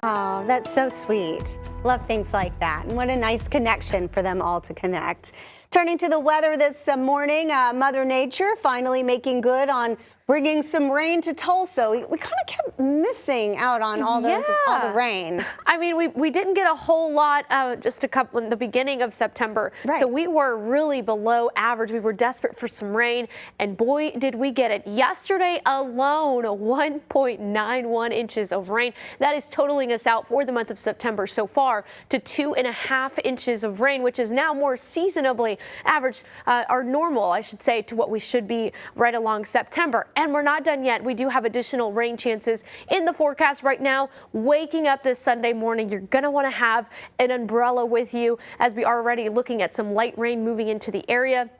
Oh, that's so sweet. Love things like that. And what a nice connection for them all to connect. Turning to the weather this morning, Mother Nature finally making good on bringing some rain to Tulsa. We kind of kept missing out on all the rain. I mean, we didn't get a whole lot, just a couple in the beginning of September. Right. So we were really below average. We were desperate for some rain, and boy, did we get it. Yesterday alone, 1.91 inches of rain. That is totaling us out for the month of September so far to 2.5 inches of rain, which is now more seasonably average, or normal, I should say, to what we should be right along September. And we're not done yet. We do have additional rain chances in the forecast right now. Waking up this Sunday morning, you're going to want to have an umbrella with you, as we are already looking at some light rain moving into the area.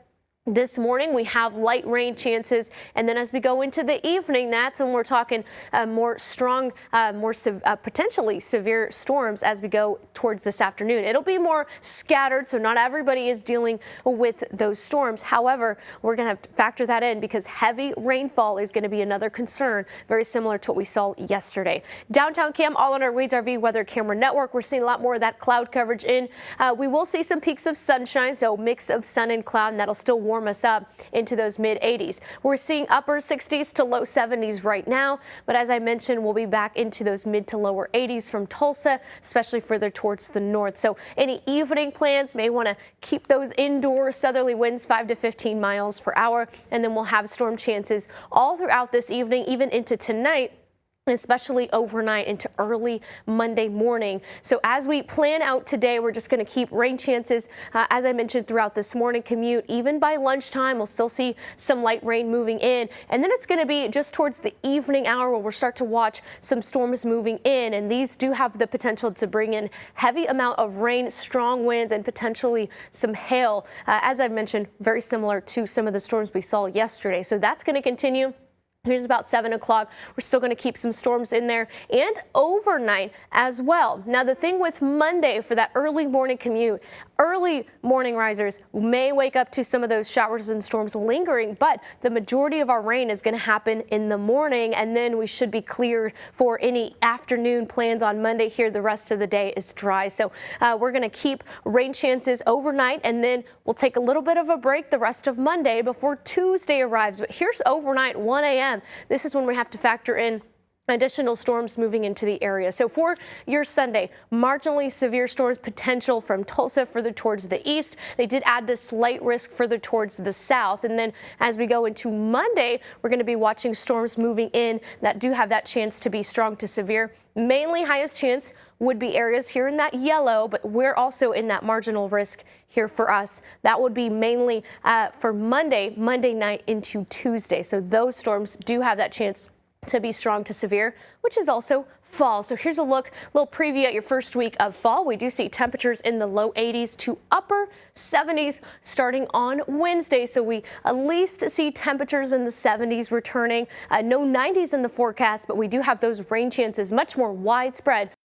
This morning we have light rain chances, and then as we go into the evening, that's when we're talking more strong, potentially severe storms as we go towards this afternoon. It'll be more scattered, so not everybody is dealing with those storms. However, we're going to have to factor that in because heavy rainfall is going to be another concern, very similar to what we saw yesterday. Downtown Cam, all on our Wade's RV Weather Camera Network, we're seeing a lot more of that cloud coverage in. We will see some peaks of sunshine, so mix of sun and cloud, and that'll still warm us up into those mid 80s. We're seeing upper 60s to low 70s right now, but as I mentioned, we'll be back into those mid to lower 80s from Tulsa, especially further towards the north. So any evening plans may want to keep those indoor. Southerly winds 5 to 15 miles per hour, and then we'll have storm chances all throughout this evening, even into tonight, especially overnight into early Monday morning. So as we plan out today, we're just going to keep rain chances, as I mentioned, throughout this morning commute. Even by lunchtime, we'll still see some light rain moving in. And then it's going to be just towards the evening hour where we'll start to watch some storms moving in. And these do have the potential to bring in heavy amount of rain, strong winds, and potentially some hail. As I mentioned, very similar to some of the storms we saw yesterday. So that's going to continue. Here's about 7 o'clock. We're still going to keep some storms in there and overnight as well. Now, the thing with Monday for that early morning commute, early morning risers may wake up to some of those showers and storms lingering, but the majority of our rain is going to happen in the morning, and then we should be cleared for any afternoon plans on Monday here. The rest of the day is dry. So we're going to keep rain chances overnight, and then we'll take a little bit of a break the rest of Monday before Tuesday arrives. But here's overnight, 1 a.m. This is when we have to factor in additional storms moving into the area. So for your Sunday, marginally severe storms potential from Tulsa further towards the east. They did add this slight risk further towards the south. And then as we go into Monday, we're going to be watching storms moving in that do have that chance to be strong to severe. Mainly highest chance would be areas here in that yellow, but we're also in that marginal risk here for us. That would be mainly for Monday night into Tuesday. So those storms do have that chance to be strong to severe, which is also fall. So here's a little preview at your first week of fall. We do see temperatures in the low 80s to upper 70s starting on Wednesday. So we at least see temperatures in the 70s returning. No 90s in the forecast, but we do have those rain chances much more widespread